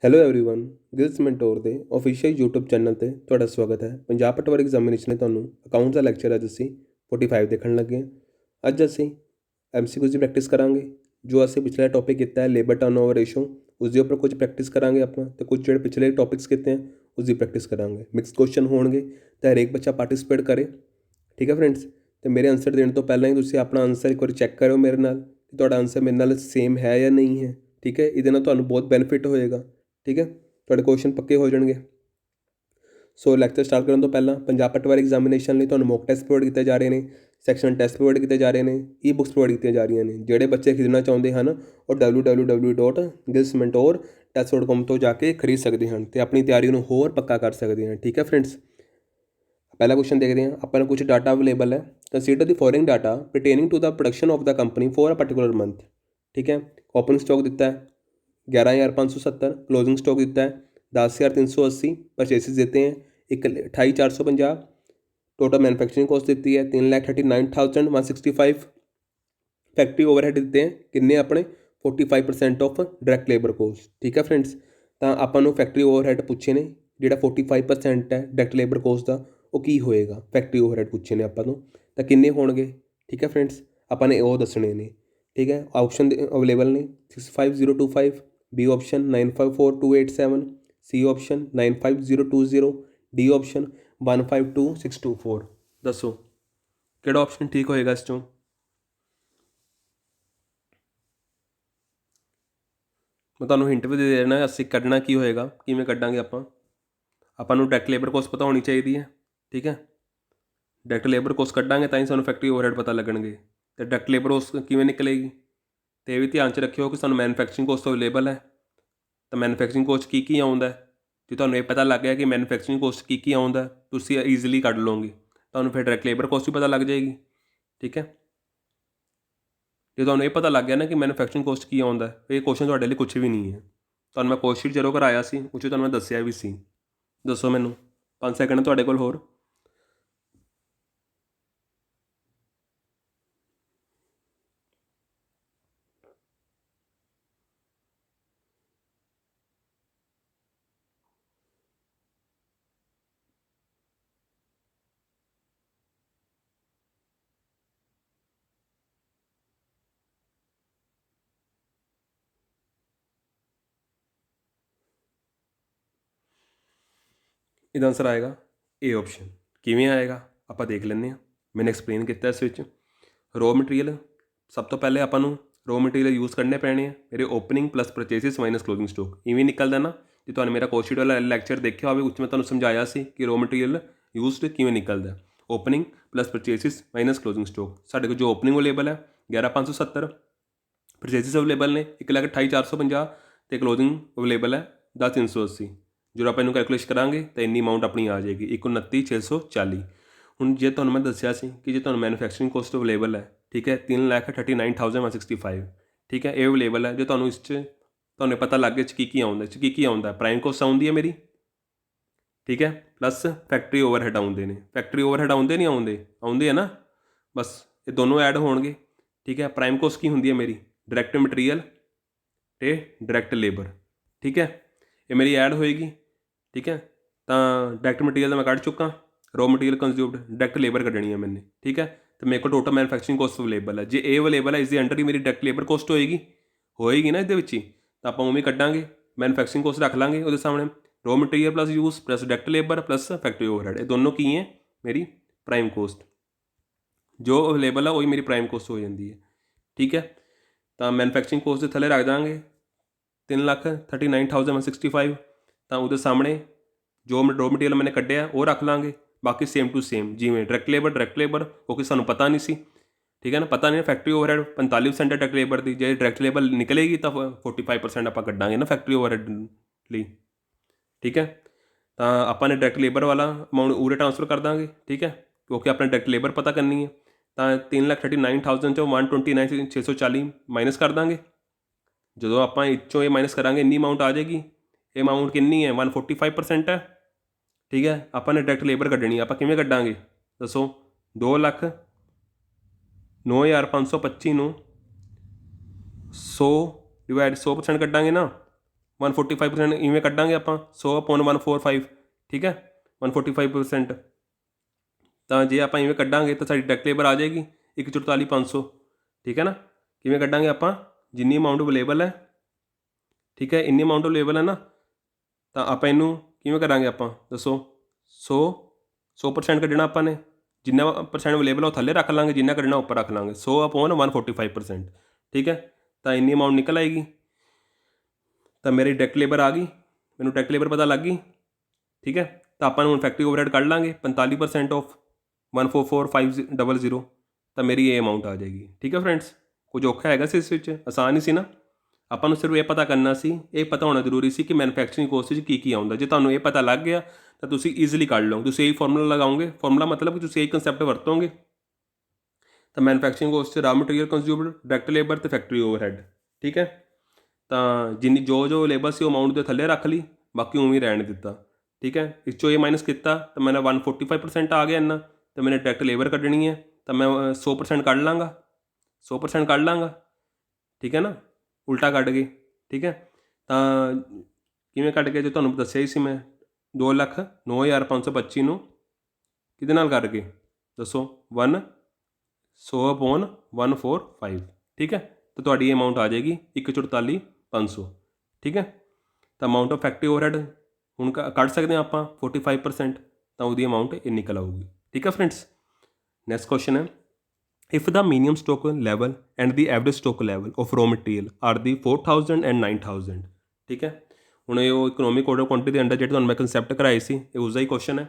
Hello everyone Giles mentor ਦੇ official YouTube channel ਤੇ ਤੁਹਾਡਾ ਸਵਾਗਤ ਹੈ। ਪੰਜਾਬ ਪਟਵਾਰੀ ਐਗਜ਼ਾਮੀਨੇਸ਼ਨ ਨੇ ਤੁਹਾਨੂੰ ਅਕਾਊਂਟਸ ਦਾ ਲੈਕਚਰ ਅੱਜ ਅਸੀਂ 45 ਦੇਖਣ ਲੱਗੇ ਹਾਂ। ਅੱਜ ਅਸੀਂ MCQs ਦੀ ਪ੍ਰੈਕਟਿਸ ਕਰਾਂਗੇ। ਜੋ ਅਸੀਂ ਪਿਛਲਾ ਟੌਪਿਕ ਕੀਤਾ ਹੈ ਲੇਬਰ ਟਰਨਓਵਰ ਰੇਸ਼ੋ, ਉਸ ਦੇ ਉੱਪਰ ਕੁਝ ਪ੍ਰੈਕਟਿਸ ਕਰਾਂਗੇ ਆਪਾਂ, ਤੇ ਕੁਝ ਜਿਹੜੇ ਪਿਛਲੇ ਟੌਪਿਕਸ ਕੀਤੇ ਆ ਉਸ ਦੀ ਪ੍ਰੈਕਟਿਸ ਕਰਾਂਗੇ। ਮਿਕਸ ਕੁਐਸਚਨ ਹੋਣਗੇ ਤਾਂ ਹਰੇਕ ਬੱਚਾ ਪਾਰਟਿਸਿਪੇਟ ਕਰੇ। ਠੀਕ ਹੈ ਫਰੈਂਡਸ, ਤੇ ਮੇਰੇ ਆਨਸਰ ਦੇਣ ਤੋਂ ਪਹਿਲਾਂ ਹੀ ਤੁਸੀਂ ਆਪਣਾ ਆਨਸਰ ਇੱਕ ਵਾਰੀ ਚੈੱਕ ਕਰਿਓ ਮੇਰੇ ਨਾਲ ਕਿ ਤੁਹਾਡਾ ਆਨਸਰ ਮੇਰੇ ਨਾਲ ਸੇਮ ਹੈ ਜਾਂ ਨਹੀਂ ਹੈ। ਠੀਕ ਹੈ, ਇਹਦੇ ਨਾਲ ਤੁਹਾਨੂੰ ਬਹੁਤ ਬੈਨੀਫਿਟ ਹੋਏਗਾ। ਠੀਕ ਹੈ, ਤੁਹਾਡੇ ਕੁਐਸਚਨ ਪੱਕੇ ਹੋ ਜਾਣਗੇ। ਸੋ ਲੈਕਚਰ ਸਟਾਰਟ ਕਰਨ ਤੋਂ ਪਹਿਲਾਂ ਪੰਜਾਬ ਪਟਵਾਰੀ ਐਗਜ਼ਾਮੀਨੇਸ਼ਨ ਲਈ ਤੁਹਾਨੂੰ ਮੌਕ ਟੈਸਟ ਪ੍ਰੋਵਾਈਡ ਕੀਤੇ ਜਾ ਰਹੇ ਨੇ, ਸੈਕਸ਼ਨ ਟੈਸਟ ਪ੍ਰੋਵਾਈਡ ਕੀਤੇ ਜਾ ਰਹੇ ਨੇ, ਈ ਬੁੱਕਸ ਪ੍ਰੋਵਾਈਡ ਕੀਤੀਆਂ ਜਾ ਰਹੀਆਂ ਨੇ। ਜਿਹੜੇ ਬੱਚੇ ਖਰੀਦਣਾ ਚਾਹੁੰਦੇ ਹਨ ਉਹ www.gilsmentor.test.com ਤੋਂ ਜਾ ਕੇ ਖਰੀਦ ਸਕਦੇ ਹਨ ਅਤੇ ਆਪਣੀ ਤਿਆਰੀ ਨੂੰ ਹੋਰ ਪੱਕਾ ਕਰ ਸਕਦੇ ਹਨ। ਠੀਕ ਹੈ ਫਰੈਂਡਸ, ਪਹਿਲਾ ਕੁਐਸਚਨ ਦੇਖਦੇ ਹਾਂ। ਆਪਾਂ ਨੂੰ ਕੁਝ ਡਾਟਾ ਅਵੇਲੇਬਲ ਹੈ। Consider the following data pertaining to the production of the company for a particular month. ਠੀਕ ਹੈ, ਓਪਨਿੰਗ ਸਟਾਕ ਦਿੱਤਾ ਹੈ 11,570, क्लोजिंग स्टॉक देता है 10,380, परचेसिस देते हैं 28,450, टोटल मैन्युफैक्चरिंग कॉस्ट देती है 3,39,165, फैक्ट्री ओवरहेड देते हैं किन्ने अपने 45% ऑफ डायरैक्ट लेबर कोस्ट। ठीक है फ्रेंड्स, तो ਆਪਾਂ ਨੂੰ फैक्ट्री ओवरहेड ਪੁੱਛੇ ਨੇ ਜਿਹੜਾ 45% ਹੈ डायरैक्ट लेबर कोस्ट ਦਾ ਉਹ ਕੀ ਹੋਏਗਾ। फैक्ट्री ओवरहेड ਪੁੱਛੇ ਨੇ ਆਪਾਂ ਨੂੰ ਤਾਂ ਕਿੰਨੇ ਹੋਣਗੇ। ਠੀਕ ਹੈ ਫਰੈਂड्स, ਆਪਾਂ ਨੇ ਉਹ ਦੱਸਣੇ ਨੇ। ठीक है, ऑप्शन अवेलेबल ने 65025, B option 954287, C option 95020, D option 152624। दसो ਕਿਹੜਾ ऑप्शन ठीक होएगा इस चों। मैं ਤੁਹਾਨੂੰ ਹਿੰਟ ਵੀ ਦੇ ਦੇਣਾ ਅਸੀਂ ਕੱਢਣਾ ਕੀ ਹੋਏਗਾ, ਕਿਵੇਂ ਕੱਢਾਂਗੇ। ਆਪਾਂ ਨੂੰ ਡਾਇਰੈਕਟ ਲੇਬਰ ਕੋਸਟ ਪਤਾ ਹੋਣੀ ਚਾਹੀਦੀ ਹੈ। ਠੀਕ ਹੈ, ਡਾਇਰੈਕਟ ਲੇਬਰ ਕੋਸਟ ਕੱਢਾਂਗੇ ਤਾਂ ਹੀ ਸਾਨੂੰ ਫੈਕਟਰੀ ਓਵਰਹੈਡ ਪਤਾ ਲੱਗਣਗੇ। ਅਤੇ ਡਾਇਰੈਕਟ ਲੇਬਰ ਕੋਸਟ ਕਿਵੇਂ ਨਿਕਲੇਗੀ, ਅਤੇ ਇਹ ਵੀ ਧਿਆਨ 'ਚ ਰੱਖਿਓ ਕਿ ਸਾਨੂੰ ਮੈਨੂਫੈਕਚਰਿੰਗ ਕੋਸਟ ਅਵੇਲੇਬਲ ਹੈ ਤਾਂ ਮੈਨੂਫੈਕਚਰਿੰਗ ਕੋਸਟ ਕੀ ਆਉਂਦਾ। ਜੇ ਤੁਹਾਨੂੰ ਇਹ ਪਤਾ ਲੱਗ ਗਿਆ ਕਿ ਮੈਨੂਫੈਕਚਰਿੰਗ ਕੋਸਟ ਕੀ ਆਉਂਦਾ ਤੁਸੀਂ ਈਜ਼ੀਲੀ ਕੱਢ ਲਓਗੇ, ਤੁਹਾਨੂੰ ਫਿਰ ਡਾਇਰੈਕਟ ਲੇਬਰ ਕੋਸਟ ਵੀ ਪਤਾ ਲੱਗ ਜਾਏਗੀ। ਠੀਕ ਹੈ, ਜੇ ਤੁਹਾਨੂੰ ਇਹ ਪਤਾ ਲੱਗ ਗਿਆ ਨਾ ਕਿ ਮੈਨੂਫੈਕਚਰਿੰਗ ਕੋਸਟ ਕੀ ਆਉਂਦਾ, ਇਹ ਕੁਐਸਚਨ ਤੁਹਾਡੇ ਲਈ ਕੁਛ ਵੀ ਨਹੀਂ ਹੈ। ਤੁਹਾਨੂੰ ਮੈਂ ਕੋਸਟ ਸ਼ੀਟ ਜਦੋਂ ਕਰਾਇਆ ਸੀ ਉਹ 'ਚ ਤੁਹਾਨੂੰ ਮੈਂ ਦੱਸਿਆ ਵੀ ਸੀ। ਦੱਸੋ ਮੈਨੂੰ 5 ਸੈਕਿੰਡ ਤੁਹਾਡੇ ਕੋਲ ਹੋਰ। ਇਹਦਾ ਆਨਸਰ ਆਏਗਾ ਏ ਆਪਸ਼ਨ। ਕਿਵੇਂ ਆਏਗਾ ਆਪਾਂ ਦੇਖ ਲੈਂਦੇ ਹਾਂ। ਮੈਨੇ ਐਕਸਪਲੇਨ ਕੀਤਾ ਇਸ ਵਿੱਚ। ਰੋ ਮਟੀਰੀਅਲ ਸਭ ਤੋਂ ਪਹਿਲੇ ਆਪਾਂ ਨੂੰ ਰੋ ਮਟੀਰੀਅਲ ਯੂਜ਼ ਕਰਨੇ ਪੈਣੇ ਆ। ਮੇਰੇ opening plus purchases minus closing stock ਇਵੇਂ ਨਿਕਲਦਾ ਨਾ। ਜੇ ਤੁਹਾਨੂੰ ਮੇਰਾ ਕੋਸਟ ਸ਼ੀਟ ਵਾਲਾ ਲੈਕਚਰ ਦੇਖਿਆ ਹੋਵੇ, ਉਸ 'ਚ ਮੈਂ ਤੁਹਾਨੂੰ ਸਮਝਾਇਆ ਸੀ ਕਿ ਰੋ ਮਟੀਰੀਅਲ ਯੂਜ਼ਡ ਕਿਵੇਂ ਨਿਕਲਦਾ। Opening plus purchases minus closing stock. ਸਾਡੇ ਕੋਲ ਜੋ ਓਪਨਿੰਗ ਅਵੇਲੇਬਲ ਹੈ 11,570, ਪਰਚੇਸਿਸ ਅਵੇਲੇਬਲ ਨੇ 1,28,450 ਅਤੇ ਕਲੋਜ਼ਿੰਗ ਅਵੇਲੇਬਲ ਹੈ 10,380। ਜਦੋਂ ਆਪਾਂ ਇਹਨੂੰ ਕੈਲਕੂਲੇਟ ਕਰਾਂਗੇ ਤਾਂ ਇੰਨੀ ਅਮਾਊਂਟ ਆਪਣੀ ਆ ਜਾਏਗੀ 129,640। ਹੁਣ ਜੇ ਤੁਹਾਨੂੰ ਮੈਂ ਦੱਸਿਆ ਸੀ ਕਿ ਜੇ ਤੁਹਾਨੂੰ ਮੈਨੂਫੈਕਚਰਿੰਗ ਕੋਸਟ ਅਵੇਲੇਬਲ ਹੈ, ਠੀਕ ਹੈ 3,39,165, ਠੀਕ ਹੈ ਇਹ ਅਵੇਲੇਬਲ ਹੈ। ਜੇ ਤੁਹਾਨੂੰ ਇਸ 'ਚ ਤੁਹਾਨੂੰ ਪਤਾ ਲੱਗ ਗਿਆ 'ਚ ਕੀ ਆਉਂਦਾ, 'ਚ ਕੀ ਆਉਂਦਾ। ਪ੍ਰਾਈਮ ਕੋਸਟ ਆਉਂਦੀ ਹੈ ਮੇਰੀ, ਠੀਕ ਹੈ, ਪਲੱਸ ਫੈਕਟਰੀ ਓਵਰਹੈਡ ਆਉਂਦੇ ਨੇ। ਫੈਕਟਰੀ ਓਵਰਹੈਡ ਆਉਂਦੇ ਨਹੀਂ ਆਉਂਦੇ ਆ ਨਾ, ਬਸ ਇਹ ਦੋਨੋਂ ਐਡ ਹੋਣਗੇ। ਠੀਕ ਹੈ, ਪ੍ਰਾਈਮ ਕੋਸਟ ਕੀ ਹੁੰਦੀ ਹੈ ਮੇਰੀ, ਡਾਇਰੈਕਟ ਮਟੀਰੀਅਲ ਅਤੇ ਡਾਇਰੈਕਟ ਲੇਬਰ। ਠੀਕ ਹੈ, ਇਹ ਮੇਰੀ ਐਡ ਹੋਏਗੀ। ਠੀਕ ਹੈ, ਤਾਂ ਡਾਇਰੈਕਟ ਮਟੀਰੀਅਲ ਤਾਂ ਮੈਂ ਕੱਢ ਚੁੱਕਾ, raw material consumed, direct labour ਕੱਢਣੀ ਹੈ ਮੈਨੇ। ਠੀਕ ਹੈ, ਅਤੇ ਮੇਰੇ ਕੋਲ ਟੋਟਲ ਮੈਨੂਫੈਕਚਰਿੰਗ ਕੋਸਟ ਅਵੇਲੇਬਲ ਹੈ। ਜੇ ਇਹ ਅਵੇਲੇਬਲ ਹੈ ਇਸ ਦੇ ਅੰਡਰ ਹੀ ਮੇਰੀ ਡਾਇਰੈਕਟ ਲੇਬਰ ਕੋਸਟ ਹੋਏਗੀ ਨਾ ਇਹਦੇ ਵਿੱਚ ਹੀ, ਤਾਂ ਆਪਾਂ ਉਵੇਂ ਕੱਢਾਂਗੇ। ਮੈਨੂਫੈਕਚਰਿੰਗ ਕੋਸਟ ਰੱਖ ਲਾਂਗੇ ਉਹਦੇ ਸਾਹਮਣੇ, raw material plus use plus direct labour plus factory overhead, ਇਹ ਦੋਨੋਂ ਕੀ ਹੈ ਮੇਰੀ ਪ੍ਰਾਈਮ ਕੋਸਟ। ਜੋ ਅਵੇਲੇਬਲ ਹੈ ਉਹੀ ਮੇਰੀ ਪ੍ਰਾਈਮ ਕੋਸਟ ਹੋ ਜਾਂਦੀ ਹੈ। ਠੀਕ ਹੈ, ਤਾਂ ਮੈਨੂਫੈਕਚਰਿੰਗ ਕੋਸਟ ਦੇ ਥੱਲੇ ਰੱਖ ਦਾਂਗੇ 3,39,165, ਤਾਂ ਉਹਦੇ ਸਾਹਮਣੇ ਜੋ ਰੋ ਮਟੀਰੀਅਲ ਮੈंने ਕੱਢਿਆ ਉਹ ਰੱਖ ਲਾਂਗੇ। ਬਾਕੀ ਸੇਮ ਟੂ ਸੇਮ ਜਿਵੇਂ ਡਾਇਰੈਕਟ ਲੇਬਰ ਕਿਉਂਕਿ ਸਾਨੂੰ ਪਤਾ ਨਹੀਂ ਸੀ। ਠੀਕ ਹੈ ਨਾ, ਪਤਾ ਨਹੀਂ ਫੈਕਟਰੀ ਓਵਰਹੈਡ 45% ਹੈ ਡਾਇਰੈਕਟ ਲੇਬਰ ਦੀ। ਜੇ ਡਾਇਰੈਕਟ ਲੇਬਰ ਨਿਕਲੇਗੀ ਤਾਂ 45% ਆਪਾਂ ਕੱਢਾਂਗੇ ਨਾ ਫੈਕਟਰੀ ਓਵਰਹੈਡ ਲਈ। ਠੀਕ ਹੈ, ਤਾਂ ਆਪਾਂ ਨੇ ਡਾਇਰੈਕਟ ਲੇਬਰ ਵਾਲਾ ਅਮਾਊਂਟ ਉਰੇ ਟ੍ਰਾਂਸਫਰ ਕਰ ਦਾਂਗੇ। ਠੀਕ ਹੈ, ਕਿਉਂਕਿ ਆਪਣੇ ਡਾਇਰੈਕਟ ਲੇਬਰ ਪਤਾ ਕਰਨੀ ਹੈ, ਤਾਂ 3,39,000 ਚੋਂ 129,640 ਮਾਈਨਸ ਕਰ ਦਾਂਗੇ। ਜਦੋਂ ਆਪਾਂ ਇਹ 'ਚੋਂ ਇਹ ਮਾਈਨਸ ਕਰਾਂਗੇ ਇੰਨੀ ਅਮਾਊਂਟ ਆ ਜਾਏਗੀ। ਇਹ ਅਮਾਊਂਟ ਕਿੰਨੀ ਹੈ 145% ਹੈ। ਠੀਕ ਹੈ, ਆਪਾਂ ਨੇ ਡਾਇਰੈਕਟ ਲੇਬਰ ਕੱਢਣੀ, ਆਪਾਂ ਕਿਵੇਂ ਕੱਢਾਂਗੇ ਦੱਸੋ। 2,09,525 ਨੂੰ 100 ਡਿਵਾਈਡ 100% ਕੱਢਾਂਗੇ ਨਾ 145% इवें कड्डांगे आपां 100/145, ठीक है 145%। तो जे आपां इवें कड्डांगे तो साडी डायरैक्ट लेबर आ जाएगी 144,500, ठीक है ना। किवें कड्डांगे आपां, जिन्नी अमाउंट अवेलेबल है, ठीक है, इन्नी अमाउंट अवेलेबल है ना, तो आपां इनू किवें करांगे आपां दसो। 100% कड्ढना आपां ने, जिन्ना परसेंट अवेलेबल है वो थल्ले रख लांगे, जिन्ना कड्ढना उपर रख लांगे 100/145%, ठीक है। तो इन्नी अमाउंट निकल आएगी, तो मेरी डायरैक्ट लेबर आ गई, मैनू डायरैक्ट लेबर पता लग गई, ठीक है। तो आपां हुण फैक्ट्री ओवरहेड कढ़ लांगे 45% ऑफ 144,500, तो मेरी ये अमाउंट आ जाएगी, ठीक है फ्रेंड्स। कुछ औखा हैगा सी इस विच, आसान ही सी ना। ਆਪਾਂ ਨੂੰ ਸਿਰਫ ਇਹ ਪਤਾ ਕਰਨਾ ਸੀ, ਇਹ ਪਤਾ ਹੋਣਾ ਜ਼ਰੂਰੀ ਸੀ ਕਿ ਮੈਨੂਫੈਕਚਰਿੰਗ ਕੋਸਟ ਵਿੱਚ ਕੀ ਆਉਂਦਾ। ਜੇ ਤੁਹਾਨੂੰ ਇਹ ਪਤਾ ਲੱਗ ਗਿਆ ਤਾਂ ਤੁਸੀਂ ਈਜ਼ੀਲੀ ਕੱਢ ਲਓਗੇ। ਤੁਸੀਂ ਇਹੀ ਫਾਰਮੂਲਾ ਲਗਾਓਗੇ, ਫਾਰਮੂਲਾ ਮਤਲਬ ਕਿ ਤੁਸੀਂ ਇਹੀ ਕਨਸੈਪਟ ਵਰਤੋਗੇ। ਤਾਂ ਮੈਨੂਫੈਕਚਰਿੰਗ ਕੋਸਟ 'ਚ ਰਾ ਮਟੀਰੀਅਲ ਕੰਜ਼ਿਊਮਡ, ਡਾਇਰੈਕਟ ਲੇਬਰ ਅਤੇ ਫੈਕਟਰੀ ਓਵਰਹੈਡ, ਠੀਕ ਹੈ। ਤਾਂ ਜਿੰਨੀ ਜੋ ਲੇਬਰ ਸੀ ਉਹ ਅਮਾਊਂਟ ਦੇ ਥੱਲੇ ਰੱਖ ਲਈ, ਬਾਕੀ ਉਵੇਂ ਹੀ ਰਹਿਣ ਦਿੱਤਾ, ਠੀਕ ਹੈ। ਇਸ 'ਚੋਂ ਇਹ ਮਾਈਨਸ ਕੀਤਾ ਤਾਂ ਮੇਰਾ 145% ਆ ਗਿਆ ਇੰਨਾ। ਤਾਂ ਮੈਨੇ ਡਾਇਰੈਕਟ ਲੇਬਰ ਕੱਢਣੀ ਹੈ ਤਾਂ ਮੈਂ 100% ਕੱਢ ਲਾਂਗਾ, 100% ਕੱਢ ਲਾਂਗਾ, ਠੀਕ ਹੈ ਨਾ, ਉਲਟਾ ਕੱਢ ਗਏ, ਠੀਕ ਹੈ। ਤਾਂ ਕਿਵੇਂ ਕੱਢ ਕੇ, ਜੋ ਤੁਹਾਨੂੰ ਦੱਸਿਆ ਹੀ ਸੀ ਮੈਂ 2,09,525 ਨੂੰ ਕਿਹਦੇ ਨਾਲ ਕੱਢ ਕੇ ਦੱਸੋ, 100/145, ਠੀਕ ਹੈ। ਤਾਂ ਤੁਹਾਡੀ ਇਹ ਅਮਾਊਂਟ ਆ ਜਾਏਗੀ 144,500, ਠੀਕ ਹੈ। ਤਾਂ ਅਮਾਊਂਟ ਆਫ ਫੈਕਟਰੀ ਓਵਰਹੈਡ ਹੁਣ ਕੱਢ ਸਕਦੇ ਹਾਂ ਆਪਾਂ 45%, ਤਾਂ ਉਹਦੀ ਅਮਾਊਂਟ ਇਹ ਨਿਕਲ ਆਊਗੀ, ਠੀਕ ਹੈ ਫਰੈਂਡਸ। ਨੈਕਸਟ ਕੁਐਸਚਨ ਹੈ, if the minimum stock level and the average stock level of raw material are the 4,000 and 9,000, ठीक है। ਹੁਣ ਇਹ ਉਹ ਇਕਨੋਮਿਕ ਆਰਡਰ ਕੁਆਂਟਿਟੀ ਦੇ ਅੰਡਰ ਜਿਹੜੇ ਤੁਹਾਨੂੰ ਮੈਂ ਕਨਸੈਪਟ ਕਰਾਏ ਸੀ, ਇਹ ਉਸਦਾ ਹੀ ਕੁਐਸਚਨ ਹੈ।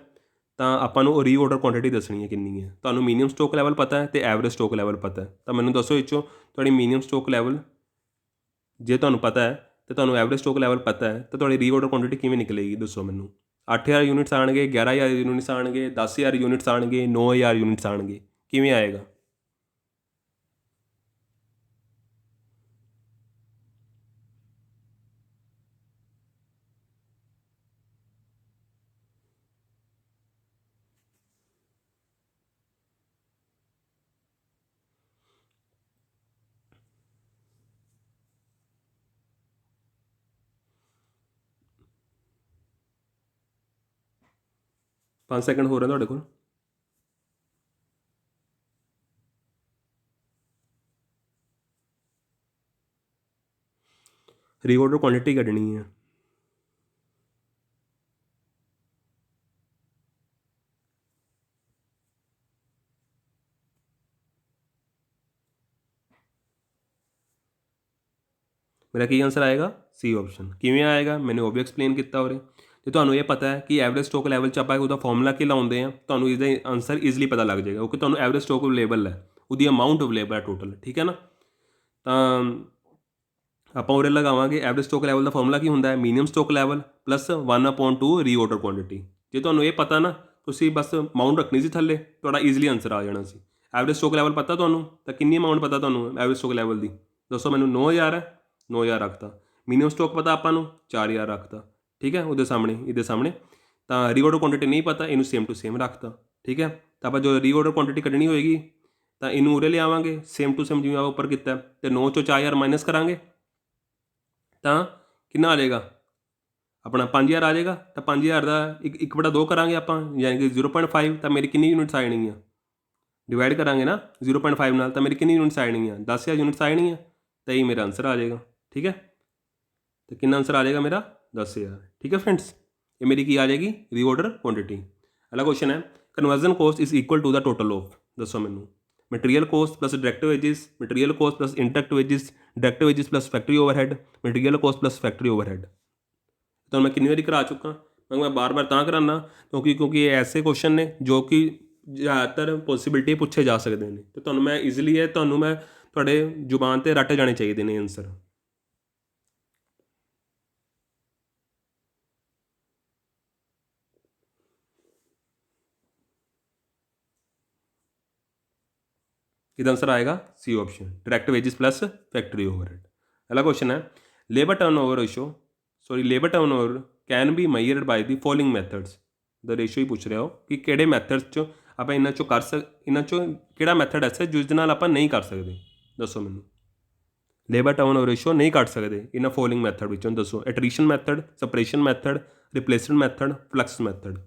ਤਾਂ ਆਪਾਂ ਨੂੰ ਰੀਆਰਡਰ ਕੁਆਂਟਿਟੀ ਦੱਸਣੀ ਹੈ ਕਿੰਨੀ ਹੈ। ਤੁਹਾਨੂੰ ਮੀਨੀਮਮ ਸਟਾਕ ਲੈਵਲ ਪਤਾ ਹੈ ਅਤੇ ਐਵਰੇਜ ਸਟਾਕ ਲੈਵਲ ਪਤਾ ਹੈ, ਤਾਂ ਮੈਨੂੰ ਦੱਸੋ ਇਹ 'ਚੋਂ ਤੁਹਾਡੀ ਮੀਨੀਮਮ ਸਟਾਕ ਲੈਵਲ ਜੇ ਤੁਹਾਨੂੰ ਪਤਾ ਹੈ ਅਤੇ ਤੁਹਾਨੂੰ ਐਵਰੇਜ ਸਟਾਕ ਲੈਵਲ ਪਤਾ ਹੈ, ਤਾਂ ਤੁਹਾਡੀ ਰੀਆਰਡਰ ਕੁਆਂਟਿਟੀ ਕਿਵੇਂ ਨਿਕਲੇਗੀ ਦੱਸੋ ਮੈਨੂੰ। 8,000 ਯੂਨਿਟਸ ਆਉਣਗੇ, 11,000 ਯੂਨਿਟਸ ਆਉਣਗੇ, 10,000 ਯੂਨਿਟਸ ਆਉਣਗੇ, 9,000 ਯੂਨਿਟਸ ਆਉਣਗੇ, ਕਿਵੇਂ ਆਏਗਾ। ਪੰਜ ਸੈਕਿੰਡ ਹੋ ਰਹੇ ਤੁਹਾਡੇ ਕੋਲ। ਰੀਆਰਡਰ ਕੁਆਂਟਿਟੀ ਕੱਢਣੀ ਹੈ। ਮੇਰਾ ਕੀ ਆਨਸਰ ਆਏਗਾ, ਸੀ ਆਪਸ਼ਨ। ਕਿਵੇਂ ਆਏਗਾ ਮੈਨੂੰ ਉਹ ਵੀ ਐਕਸਪਲੇਨ ਕੀਤਾ ਉਰੇ। ਜੇ ਤੁਹਾਨੂੰ ਇਹ ਪਤਾ ਹੈ ਕਿ ਐਵਰੇਜ ਸਟਾਕ ਲੈਵਲ 'ਚ ਆਪਾਂ ਉਹਦਾ ਫਾਰਮੂਲਾ ਕੀ ਲਾਉਂਦੇ ਹਾਂ, ਤੁਹਾਨੂੰ ਇਹਦਾ ਆਨਸਰ ਈਜ਼ੀਲੀ ਪਤਾ ਲੱਗ ਜਾਏਗਾ, ਕਿਉਂਕਿ ਤੁਹਾਨੂੰ ਐਵਰੇਜ ਸਟਾਕ ਅਵੇਲੇਬਲ ਹੈ, ਉਹਦੀ ਅਮਾਊਂਟ ਅਵੇਲੇਬਲ ਹੈ ਟੋਟਲ, ਠੀਕ ਹੈ ਨਾ। ਤਾਂ ਆਪਾਂ ਉਰੇ ਲਗਾਵਾਂਗੇ ਐਵਰੇਜ ਸਟਾਕ ਲੈਵਲ ਦਾ ਫਾਰਮੂਲਾ ਕੀ ਹੁੰਦਾ ਹੈ, minimum stock level plus 1/2 reorder quantity. ਜੇ ਤੁਹਾਨੂੰ ਇਹ ਪਤਾ ਨਾ, ਤੁਸੀਂ ਬਸ ਅਮਾਊਂਟ ਰੱਖਣੀ ਸੀ ਥੱਲੇ, ਤੁਹਾਡਾ ਈਜ਼ੀਲੀ ਆਨਸਰ ਆ ਜਾਣਾ ਸੀ। ਐਵਰੇਜ ਸਟਾਕ ਲੈਵਲ ਪਤਾ ਤੁਹਾਨੂੰ, ਤਾਂ ਕਿੰਨੀ ਅਮਾਊਂਟ ਪਤਾ ਤੁਹਾਨੂੰ ਐਵਰੇਜ ਸਟਾਕ ਲੈਵਲ ਦੀ ਦੱਸੋ ਮੈਨੂੰ। 9,000 ਹੈ, 9,000 ਰੱਖਤਾ। ਮਿਨੀਮਮ ਸਟਾਕ ਪਤਾ ਆਪਾਂ ਨੂੰ 4,000 ਰੱਖਤਾ, ਠੀਕ ਹੈ, ਉਹਦੇ ਸਾਹਮਣੇ ਇਹਦੇ ਸਾਹਮਣੇ। ਤਾਂ ਰੀਆਰਡਰ ਕੁਆਂਟਿਟੀ ਨਹੀਂ ਪਤਾ, ਇਹਨੂੰ ਸੇਮ ਟੂ ਸੇਮ ਰੱਖਤਾ, ਠੀਕ ਹੈ। ਤਾਂ ਆਪਾਂ ਜੋ ਰੀਆਰਡਰ ਕੁਆਂਟਿਟੀ ਕੱਢਣੀ ਹੋਏਗੀ ਤਾਂ ਇਹਨੂੰ ਉਰੇ ਲਿਆਵਾਂਗੇ ਸੇਮ ਟੂ ਸੇਮ, ਜਿਵੇਂ ਆਪਾਂ ਉੱਪਰ ਕੀਤਾ, ਅਤੇ 9 ਚੋਂ 4,000 ਮਾਈਨਸ ਕਰਾਂਗੇ ਤਾਂ ਕਿੰਨਾ ਆ ਜਾਏਗਾ ਆਪਣਾ 5,000 ਆ ਜਾਏਗਾ। ਤਾਂ 5,000 ਦਾ 1/2 ਕਰਾਂਗੇ ਆਪਾਂ, ਯਾਨੀ ਕਿ 0.5। ਤਾਂ ਮੇਰੀ ਕਿੰਨੀ ਯੂਨਿਟਸ ਆ ਜਾਣਗੀਆਂ, ਡਿਵਾਈਡ ਕਰਾਂਗੇ ਨਾ 0.5 ਨਾਲ, ਤਾਂ ਮੇਰੀ ਕਿੰਨੀ ਯੂਨਿਟਸ ਆ ਜਾਣਗੀਆਂ, 10,000 ਯੂਨਿਟਸ ਆ ਜਾਣਗੀਆਂ। ਤਾਂ ਇਹ ਮੇਰਾ ਆਨਸਰ ਆ ਜਾਏਗਾ, ਠੀਕ ਹੈ। तो कितना आंसर आ जाएगा मेरा 10,000, ठीक है फ्रेंड्स। ये मेरी की आ जाएगी रीऑर्डर क्वांटिटी। अगला क्वेश्चन है, conversion cost is equal to the total of, दसो मैनू material cost plus direct wages, material cost plus indirect wages, direct wages plus factory overhead, material cost plus factory overhead. तो मैं कितनी बारी करा चुका, मैं बार बार ਤਾਂ कराना क्योंकि ये ऐसे क्वेश्चन ने जो कि ज़्यादातर पॉसिबिलिटी पूछे जा सकते हैं। तो ਤੁਹਾਨੂੰ मैं ईजिली है ਤੁਹਾਨੂੰ मैं ਤੁਹਾਡੇ ਜ਼ੁਬਾਨ 'ਤੇ ਰੱਟ ਜਾਣੇ ਚਾਹੀਦੇ ਨੇ ਆਨਸਰ। इसका आंसर आएगा C option, direct wages plus factory overhead. अगला क्वेश्चन है, labour turnover ratio labour turnover can be measured by the following methods. The ratio ही पूछ रहे हो कि किहड़े मैथड्स चो आप इन्हां चो कर इन्हां चो किहड़ा मैथड ऐसा जिस दे नाल आपां नहीं कर सकते, दसो मैनूं। ਲੇਬਰ ਟਰਨਓਵਰ ਰੇਸ਼ੋ ਨਹੀਂ ਕੱਢ ਸਕਦੇ ਇਹਨਾਂ ਫੋਲੋਇੰਗ ਮੈਥਡ ਵਿੱਚੋਂ ਦੱਸੋ। Attrition method, separation method, replacement method, flux method.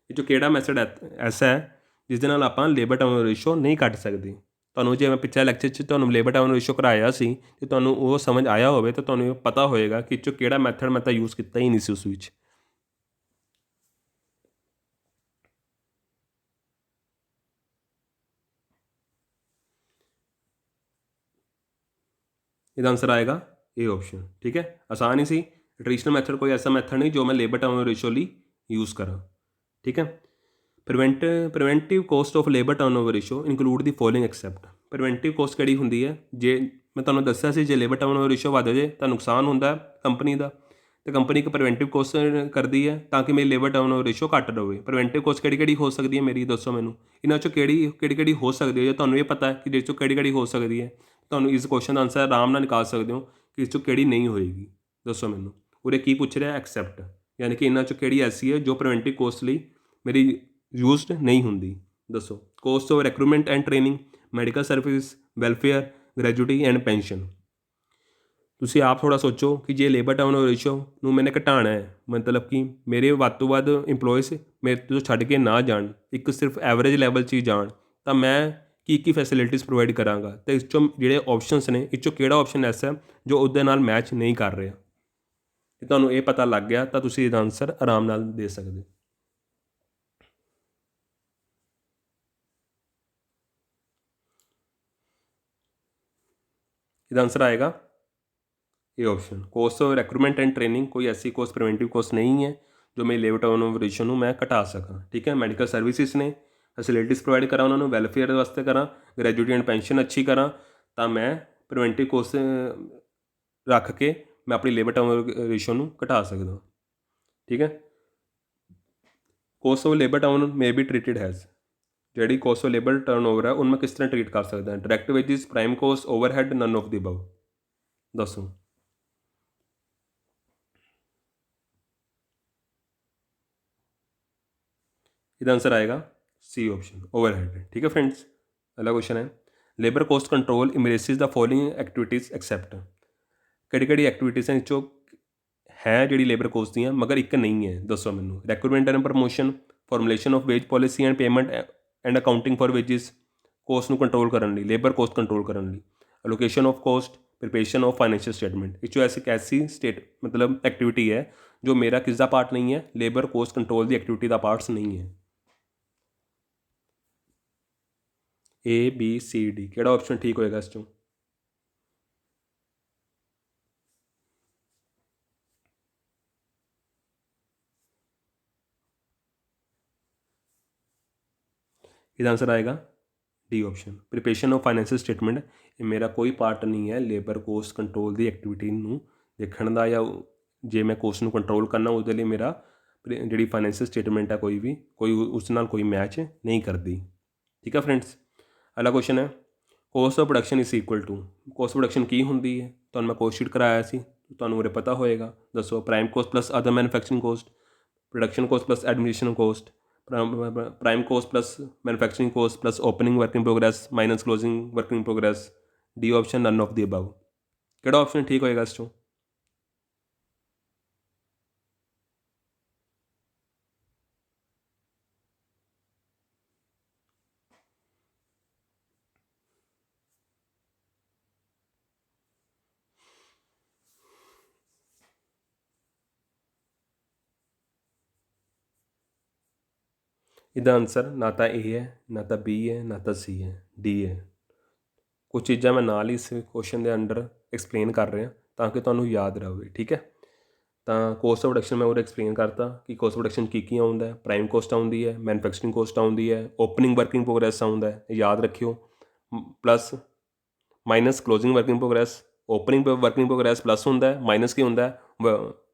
ਇਹ 'ਚੋਂ ਕਿਹੜਾ ਮੈਥਡ ਐਸਾ ਹੈ ਜਿਸ ਦੇ ਨਾਲ ਆਪਾਂ ਲੇਬਰ ਟਰਨਓਵਰ ਰੇਸ਼ੋ ਨਹੀਂ ਕੱਢ ਸਕਦੇ। ਤੁਹਾਨੂੰ ਜੇ ਮੈਂ ਪਿਛਲੇ ਲੈਕਚਰ 'ਚ ਤੁਹਾਨੂੰ ਲੇਬਰ ਟਰਨਓਵਰ ਰੇਸ਼ੋ ਕਰਾਇਆ ਸੀ ਤੇ ਤੁਹਾਨੂੰ ਉਹ ਸਮਝ ਆਇਆ ਹੋਵੇ ਤਾਂ ਤੁਹਾਨੂੰ ਇਹ ਪਤਾ ਹੋਏਗਾ ਕਿ ਇਹ 'ਚੋਂ ਕਿਹੜਾ ਮੈਥਡ ਮੈਂ ਤਾਂ ਯੂਜ਼ ਕੀਤਾ ਹੀ ਨਹੀਂ ਸੀ ਉਸ ਵਿੱਚ। ਇਹਦਾ ਆंसर ਆਏਗਾ ਇਹ ਆਪਸ਼ਨ। ਠੀਕ ਹੈ, ਆਸਾਨ ਹੀ ਸੀ। ਟ੍ਰੈਡੀਸ਼ਨਲ ਮੈਥਡ ਕੋਈ ਐਸਾ ਮੈਥਡ ਨਹੀਂ ਜੋ ਮੈਂ ਲੇਬਰ ਟਰਨਓਵਰ ਰੇਸ਼ੋ ਲਈ ਯੂਜ਼ ਕਰਾਂ। ਠੀਕ ਹੈ। Preventive cost of labour turnover ratio include the following accept. Preventive cost ਕਿਹੜੀ ਹੁੰਦੀ ਹੈ? ਜੇ ਮੈਂ ਤੁਹਾਨੂੰ ਦੱਸਿਆ ਸੀ ਜੇ ਲੇਬਰ ਟਰਨਓਵਰ ਰੇਸ਼ੋ ਵੱਧ ਜਾਏ ਤਾਂ ਨੁਕਸਾਨ ਹੁੰਦਾ ਕੰਪਨੀ ਦਾ, ਤੇ ਕੰਪਨੀ ਇੱਕ ਪ੍ਰੀਵੈਂਟਿਵ ਕੋਸਟ ਕਰਦੀ ਹੈ ਤਾਂ ਕਿ ਮੇਰੀ ਲੇਬਰ ਟਰਨਓਵਰ ਰੇਸ਼ੋ ਘੱਟ ਰਹੇ। ਪ੍ਰੀਵੈਂਟਿਵ ਕੋਸਟ ਕਿਹੜੀ ਕਿਹੜੀ ਹੋ ਸਕਦੀ ਹੈ ਮੇਰੀ, ਦੱਸੋ ਮੈਨੂੰ। ਇਹਨਾਂ 'ਚੋਂ ਕਿਹੜੀ ਹੋ ਸਕਦੀ ਹੈ? ਜੇ ਤੁਹਾਨੂੰ ਇਹ ਪਤਾ ਹੈ ਕਿ ਜਿਸ 'ਚੋਂ ਕਿਹੜੀ ਹੋ ਸਕਦੀ ਹੈ, ਤੁਹਾਨੂੰ ਇਸ ਕੁਐਸਚਨ ਦਾ ਆਂਸਰ ਆਰਾਮ ਨਾਲ ਨਿਕਾਲ ਸਕਦੇ ਹੋ ਕਿ ਇਸ 'ਚੋਂ ਕਿਹੜੀ ਨਹੀਂ ਹੋਏਗੀ। ਦੱਸੋ ਮੈਨੂੰ। ਉਰੇ ਕੀ ਪੁੱਛ ਰਿਹਾ? ਐਕਸੈਪਟ, ਯਾਨੀ ਕਿ ਇਹਨਾਂ 'ਚੋਂ ਕਿਹੜੀ ਐਸੀ ਹੈ ਜੋ ਪ੍ਰੀਵੈਂਟਿਵ ਕੋਸਟ ਲਈ ਮੇਰੀ ਯੂਜ਼ਡ ਨਹੀਂ ਹੁੰਦੀ। ਦੱਸੋ। Cost of recruitment and training, medical service, welfare, gratuity and pension. ਤੁਸੀਂ ਆਪ ਥੋੜ੍ਹਾ ਸੋਚੋ ਕਿ ਜੇ ਲੇਬਰ ਟਰਨਓਵਰ ਰੇਸ਼ੋ ਨੂੰ ਮੈਨੇ ਘਟਾਉਣਾ ਹੈ, ਮਤਲਬ ਕਿ ਮੇਰੇ ਵੱਧ ਤੋਂ ਵੱਧ ਇੰਪਲੋਇਸ ਮੇਰੇ ਤੋਂ ਛੱਡ ਕੇ ਨਾ ਜਾਣ, ਇੱਕ ਸਿਰਫ ਐਵਰੇਜ ਲੈਵਲ 'ਚ ਹੀ ਜਾਣ, ਤਾਂ ਮੈਂ ਕੀ ਫੈਸਿਲਿਟੀਜ਼ ਪ੍ਰੋਵਾਈਡ ਕਰਾਂਗਾ। ਅਤੇ ਇਸ 'ਚੋਂ ਜਿਹੜੇ ਆਪਸ਼ਨਸ ਨੇ ਇਹ 'ਚੋਂ ਕਿਹੜਾ ਆਪਸ਼ਨ ਐਸਾ ਜੋ ਉਹਦੇ ਨਾਲ ਮੈਚ ਨਹੀਂ ਕਰ ਰਿਹਾ। ਜੇ ਤੁਹਾਨੂੰ ਇਹ ਪਤਾ ਲੱਗ ਗਿਆ ਤਾਂ ਤੁਸੀਂ ਇਹਦਾ ਆਂਸਰ ਆਰਾਮ ਨਾਲ ਦੇ ਸਕਦੇ। ਇਹਦਾ ਆਂਸਰ ਆਏਗਾ ਇਹ option. Cost of recruitment and training ਕੋਈ ਐਸੀ ਕੋਸਟ ਪ੍ਰੀਵੈਂਟਿਵ ਕੋਸਟ ਨਹੀਂ ਹੈ ਜੋ ਮੇਰੀ ਲੇਬਰ ਟਰਨਓਵਰ ਰੇਸ਼ੋ ਨੂੰ ਮੈਂ ਘਟਾ ਸਕਾਂ। ਠੀਕ ਹੈ। ਮੈਡੀਕਲ ਸਰਵਿਸਿਜ਼ ਨੇ, ਫੈਸਿਲਿਟੀਜ਼ ਪ੍ਰੋਵਾਈਡ ਕਰਾਂ ਉਹਨਾਂ ਨੂੰ, ਵੈਲਫੇਅਰ ਵਾਸਤੇ ਕਰਾਂ, ਗ੍ਰੈਜੂਟੀ ਐਂਡ ਪੈਨਸ਼ਨ ਅੱਛੀ ਕਰਾਂ, ਤਾਂ ਮੈਂ ਪ੍ਰੀਵੈਂਟਿਵ ਕੋਸਟ ਰੱਖ ਕੇ ਮੈਂ ਆਪਣੀ ਲੇਬਰ ਟਰਨਓਵਰ ਰੇਸ਼ੋ ਨੂੰ ਘਟਾ ਸਕਦਾ। ਠੀਕ ਹੈ। Cost of labour turn may be treated as, ਜਿਹੜੀ ਕੋਸਟ ਆਫ ਲੇਬਰ ਟਰਨਓਵਰ ਹੈ ਉਹਨੂੰ ਮੈਂ ਕਿਸ ਤਰ੍ਹਾਂ ਟਰੀਟ ਕਰ ਸਕਦਾ? Direct wages, prime cost, overhead, none of the above. ਦੱਸੋ। ਇਹਦਾ ਆਂਸਰ ਆਏਗਾ ਸੀ ਆਪਸ਼ਨ, ਓਵਰਹੈਡ। ਠੀਕ ਹੈ ਫਰੈਂਡਸ। ਅਗਲਾ ਕੁਐਸਚਨ ਹੈ labour cost control embraces the following activities except. ਕਿਹੜੀ ਐਕਟੀਵਿਟੀਜ਼ ਹੈ ਜੋ ਹੈ ਜਿਹੜੀ ਲੇਬਰ ਕੋਸਟ ਦੀਆਂ ਮਗਰ ਇੱਕ ਨਹੀਂ ਹੈ? ਦੱਸੋ ਮੈਨੂੰ। Recruitment and promotion, formulation of wage policy and payment and accounting for wages, cost ਨੂੰ ਕੰਟਰੋਲ ਕਰਨ ਲਈ, ਲੇਬਰ ਕੋਸਟ ਕੰਟਰੋਲ ਕਰਨ ਲਈ, allocation of cost, preparation of financial statement. ਇਹ 'ਚੋਂ ਐਸੀ ਮਤਲਬ ਐਕਟੀਵਿਟੀ ਹੈ ਜੋ ਮੇਰਾ ਕਿਸ ਦਾ ਪਾਰਟ ਨਹੀਂ ਹੈ? ਲੇਬਰ ਕੋਸਟ ਕੰਟਰੋਲ ਦੀ ਐਕਟੀਵਿਟੀ ਦਾ ਪਾਰਟਸ ਨਹੀਂ ਹੈ। A B C D ਕਿਹੜਾ ਆਪਸ਼ਨ ਠੀਕ ਹੋਏਗਾ ਇਸ 'ਚੋਂ? ਇਹਦਾ ਆਂਸਰ ਆਏਗਾ D option, preparation of financial statement. ਇਹ ਮੇਰਾ ਕੋਈ ਪਾਰਟ ਨਹੀਂ ਹੈ ਲੇਬਰ ਕੋਸਟ ਕੰਟਰੋਲ ਦੀ ਐਕਟੀਵਿਟੀ ਨੂੰ ਦੇਖਣ ਦਾ, ਜਾਂ ਜੇ ਮੈਂ ਕੋਸਟ ਨੂੰ ਕੰਟਰੋਲ ਕਰਨਾ ਉਹਦੇ ਲਈ ਮੇਰਾ ਜਿਹੜੀ ਫਾਈਨੈਂਸ਼ੀਅਲ ਸਟੇਟਮੈਂਟ ਹੈ ਕੋਈ ਉਸ ਨਾਲ ਕੋਈ ਮੈਚ ਨਹੀਂ ਕਰਦੀ। ਠੀਕ ਹੈ ਫਰੈਂਡਸ। ਅਗਲਾ ਕੁਐਸਚਨ ਹੈ cost of production is equal to. Cost production ਕੀ ਹੁੰਦੀ ਹੈ? ਤੁਹਾਨੂੰ ਮੈਂ ਕੋਸਟ ਸ਼ੀਟ ਕਰਾਇਆ ਸੀ, ਤੁਹਾਨੂੰ ਉਰੇ ਪਤਾ ਹੋਏਗਾ। ਦੱਸੋ। Prime cost plus other manufacturing cost, production cost plus administration cost, prime cost plus manufacturing cost plus opening work in progress minus closing work in progress. D option none of the above. ਕਿਹੜਾ option ਠੀਕ ਹੋਏਗਾ ਇਸ 'ਚੋਂ? ਇਹਦਾ answer ਨਾ ਤਾਂ ਏ ਹੈ, ਨਾ ਤਾਂ ਬੀ ਹੈ, ਨਾ ਤਾਂ ਸੀ ਹੈ, ਡੀ ਹੈ। ਕੁਝ ਚੀਜ਼ਾਂ ਮੈਂ ਨਾਲ ਹੀ ਇਸ ਕੁਐਸਚਨ ਦੇ ਅੰਡਰ ਐਕਸਪਲੇਨ ਕਰ ਰਿਹਾ ਤਾਂ ਕਿ ਤੁਹਾਨੂੰ ਯਾਦ ਰਹੇ। ਠੀਕ ਹੈ। ਤਾਂ ਕੋਸਟ ਆਫ ਪ੍ਰੋਡਕਸ਼ਨ ਮੈਂ ਉਹ ਐਕਸਪਲੇਨ ਕਰਤਾ ਕਿ ਕੋਸਟ ਪ੍ਰੋਡਕਸ਼ਨ ਕੀ ਆਉਂਦਾ ਹੈ। ਪ੍ਰਾਈਮ ਕੋਸਟ ਆਉਂਦੀ ਹੈ, ਮੈਨੂਫੈਕਚਰਿੰਗ ਕੋਸਟ ਆਉਂਦੀ ਹੈ, ਓਪਨਿੰਗ ਵਰਕਿੰਗ ਪ੍ਰੋਗਰੈਸ ਆਉਂਦਾ ਹੈ, ਯਾਦ ਰੱਖਿਓ, plus minus closing working progress. Opening working progress plus ਹੁੰਦਾ ਹੈ, ਮਾਈਨਸ ਕੀ ਹੁੰਦਾ ਹੈ?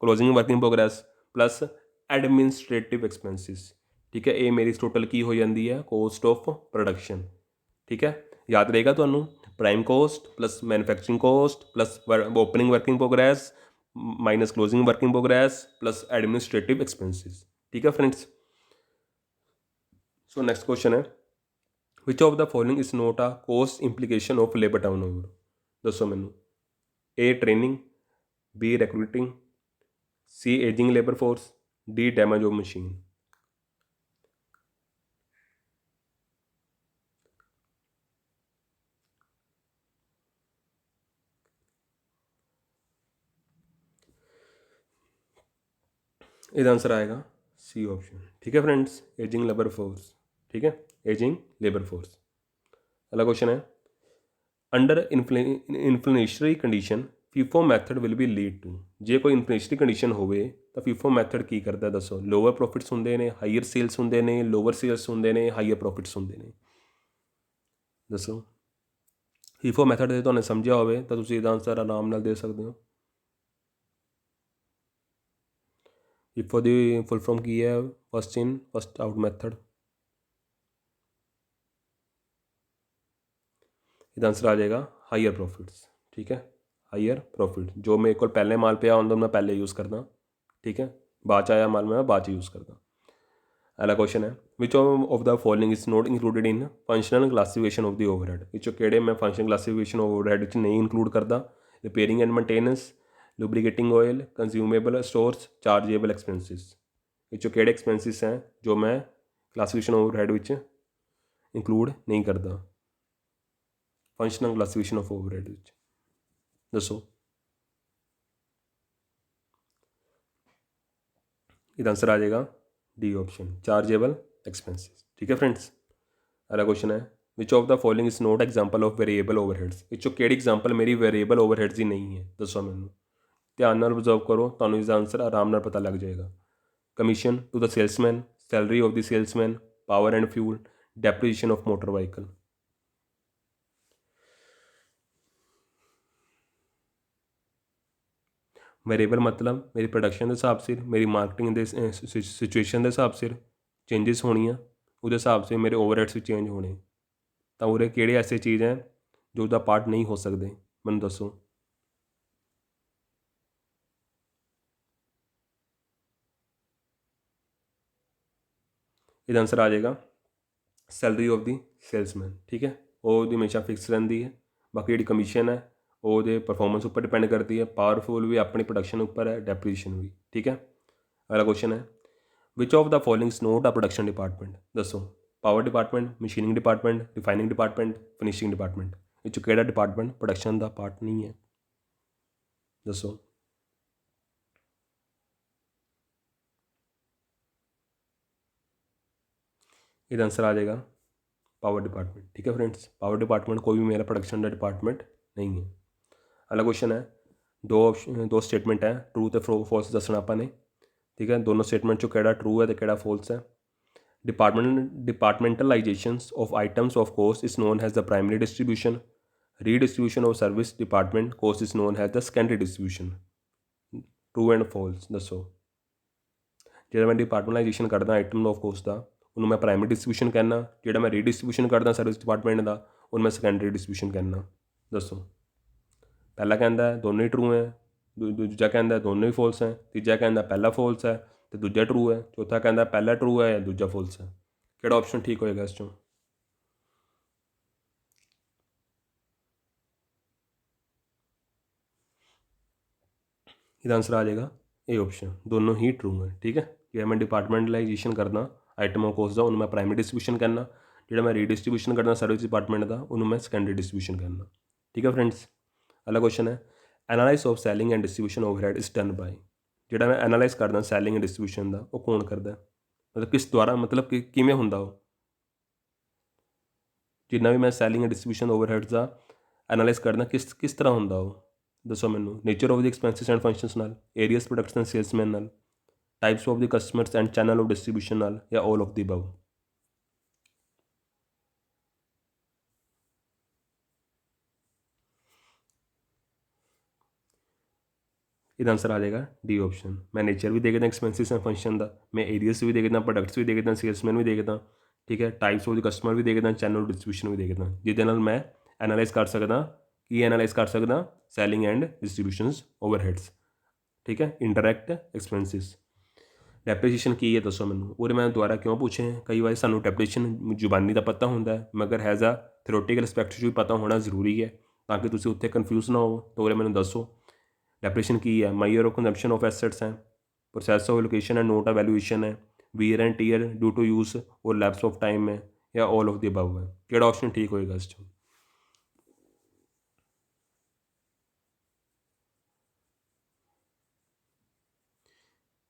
Closing working progress plus administrative expenses. ਠੀਕ ਹੈ। ਇਹ ਮੇਰੀ ਟੋਟਲ ਕੀ ਹੋ ਜਾਂਦੀ ਹੈ? Cost of production. ਠੀਕ ਹੈ। ਯਾਦ ਰਹੇਗਾ ਤੁਹਾਨੂੰ। Prime cost plus manufacturing cost plus opening working progress minus closing working progress plus administrative expenses. ਠੀਕ ਹੈ ਫਰੈਂਡਸ। ਸੋ ਨੈਕਸਟ ਕੁਐਸਚਨ ਹੈ which of the following is not ਆ cost implication of labour turnover. ਦੱਸੋ ਮੈਨੂੰ। A training, B recruiting, C aging labor force, D damage of machine। इसका answer आएगा C option. ठीक है फ्रेंड्स, एजिंग लेबर फोर्स। ठीक है, एजिंग लेबर फोर्स। अगला क्वेश्चन है, under inflationary condition FIFO method will be lead to. जे कोई इन्फ्लेशनरी कंडीशन होवे तो फीफो मैथड की करता दसो। लोअर प्रॉफिट्स होंगे ने, हाईयर सेल्स होंगे ने, लोअर सेल्स होंगे ने, हाईयर प्रॉफिट्स होंगे ने, दसो। फीफो मैथड जे तुहानूं समझिया होवे तो तुसीं इहदा आंसर आराम नाल दे सकते हो। फीफो दी फुल फॉर्म की है? फस्ट इन फस्ट आउट मैथड। ਇਹਦਾ आंसर आ जाएगा हाईयर प्रॉफिट्स। ठीक है, हाईयर प्रॉफिट। जो मेरे को पहले माल पे आंदा मैं पहले यूज़ करदा। ठीक है, बाद च आया माल मैं बाद च यूज़ करदा। अगला क्वेश्चन है, which of the following is not included in functional classification of the overhead. विचों किहड़े मैं फंक्शनल क्लासीफिकेशन ऑफ ओवरहेड च नहीं इंक्लूड करदा? Repairing and maintenance, lubricating oil, consumable stores, chargeable expenses. विचों किहड़े एक्सपेंसिस हैं जो मैं क्लासीफिकेशन ओवरहेड विच इंक्लूड नहीं करदा फंक्शनल क्लासीफिकेशन ऑफ ओवरहेड विच? दसो। इसका आंसर आ जाएगा डी ऑप्शन, चार्जेबल एक्सपेंसिस। ठीक है फ्रेंड्स। अगला क्वेश्चन है, which of the following is not example of variable overheads. विचों किहड़ी एग्जाम्पल मेरी वेरीएबल ओवरहेड्स की नहीं है? दसो मैनू। ध्यान नाल ऑब्जर्व करो, तुहानूं इसका आंसर आराम नाल पता लग जाएगा। Commission to the salesman, salary of the salesman, power and fuel, depreciation of motor vehicle. Variable मतलब मेरी प्रोडक्शन के हिसाब से, मेरी मार्केटिंग के सिचुएशन के हिसाब से चेंजिस होनी है, उस हिसाब से मेरे ओवरहेड्स भी चेंज होने। तो उरे किहड़े ऐसे चीज़ हैं जो उसका पार्ट नहीं हो सकते? मैनूं दसो। इसका आंसर आ जाएगा सैलरी ऑफ दी सेल्समैन। ठीक है, वो हमेशा फिक्स रहिंदी है। बाकी जी कमीशन है वो परफॉर्मेंस उपर डिपेंड करती है। पावरफुल भी अपनी प्रोडक्शन उपर है, डेप्रीशिएशन भी। ठीक है। अगला क्वेश्चन है, which of the following is not a production department. दसो। Power department, machining department, refining department, finishing department. Which किहड़ा डिपार्टमेंट प्रोडक्शन का पार्ट नहीं है? दसो। इसका आंसर आ जाएगा पावर डिपार्टमेंट। ठीक है फ्रेंड्स, पावर डिपार्टमेंट कोई भी मेरा प्रोडक्शन का डिपार्टमेंट नहीं है। अगला क्वेश्चन है, दो स्टेटमेंट है, ट्रू तो फॉल्स दसना आपने। ठीक है, दोनों स्टेटमेंट चो किहड़ा ट्रू है तो किहड़ा फॉल्स है। Departmentalisations of items of cost is known as the primary distribution. Redistribution of service department cost is known as the secondary distribution. True and false दसो। जो मैं डिपार्टमेंटलाइजेशन करदा आइटम ऑफ कॉस्ट का, उन्होंने मैं प्राइमरी डिस्ट्रीब्यूशन कहना। जो मैं रीडिस्ट्रीब्यूशन करदा सर्विस डिपार्टमेंट का, उन्होंने मैं सेकेंडरी डिस्ट्रीब्यूशन कहना। दसो। पहला कहता है दोनों ही ट्रू है, दूजा कहता है दोनों ही फॉल्स हैं, तीजा कहता पहला फॉल्स है तो दूजा ट्रू है, चौथा कहता पहला ट्रू है या दूजा फॉल्स है। किहड़ा ऑप्शन ठीक होएगा इस चों? इसका आंसर आ जाएगा ए ऑप्शन, दोनों ही ट्रू है। ठीक है, जो मैं डिपार्टमेंटलाइजेशन करना आइटम ऑफ कॉस्ट का, उन्होंने मैं प्राइमरी डिस्ट्रीब्यूशन करना। जो मैं रीडिस्ट्रीब्यूशन करना सर्विस डिपार्टमेंट का, उन्होंने मैं सेकेंडरी डिस्ट्रीब्यूशन करना। ठीक है फ्रेंड्स। अगला क्वेश्चन है, analyse of selling and distribution overhead is done by. जो मैं एनालाइज करदा सैलिंग एंड डिस्ट्रीब्यूशन का, वो कौन करता? मतलब किस द्वारा, मतलब कि किमें हुंदा वो? जिन्ना भी मैं सैलिंग एंड डिस्ट्रीब्यूशन ओवरहेड्स का एनालाइज करना किस तरह हुंदा वो? दसो मैनू। Nature of the expenses and functions नाल, एरियस प्रोडक्ट्स एंड सेल्समैन नाल, types of the customers and channel of distribution नाल, या ऑल ऑफ द अबव। इसका आंसर आ जाएगा डी ऑप्शन। मैं नेचर भी देखदा एक्सपेंसिस एंड फंक्शन का, मैं एरियस भी देखदा, प्रोडक्ट्स भी देखदा, सेल्समैन भी देखदा। ठीक है, टाइप्स ऑफ द कस्टमर भी देखदा, चैनल डिस्ट्रीब्यूशन भी देखदा, जिहदे नाल मैं एनालाइज कर सकदा कि एनालाइज कर सकदा सैलिंग एंड डिस्ट्रीब्यूशनस ओवरहेड्स। ठीक है, इंडायरैक्ट एक्सपेंसिस। डेप्रीशिएशन की है दसो मैनू। और मैं दोबारा क्यों पूछे? कई बार सानू डेप्रीशिएशन जुबानी का पता होंदा है, मगर हैज़ आ थ्योरेटिकल एस्पैक्ट भी पता होना जरूरी है। ਤਾਂ ਕਿ ਤੁਸੀਂ ਉੱਥੇ ਕਨਫਿਊਜ਼ ਨਾ ਹੋਵੋ। ਤਾਂ ਉਰੇ ਮੈਨੂੰ ਦੱਸੋ ਡੈਪਰੇਸ਼ਨ ਕੀ ਹੈ। My year of consumption of assets ਹੈ, ਪ੍ਰੋਸੈਸ ਆਫ ਲੋਕੇਸ਼ਨ ਹੈ, ਨੋਟ ਐਵੈਲੂਏਸ਼ਨ ਹੈ, wear and tear due to use or lapse of time ਹੈ, ਜਾਂ ਆਲ ਆਫ ਦੀ ਅਬਵ ਹੈ। ਕਿਹੜਾ ਆਪਸ਼ਨ ਠੀਕ ਹੋਏਗਾ ਇਸ 'ਚੋਂ?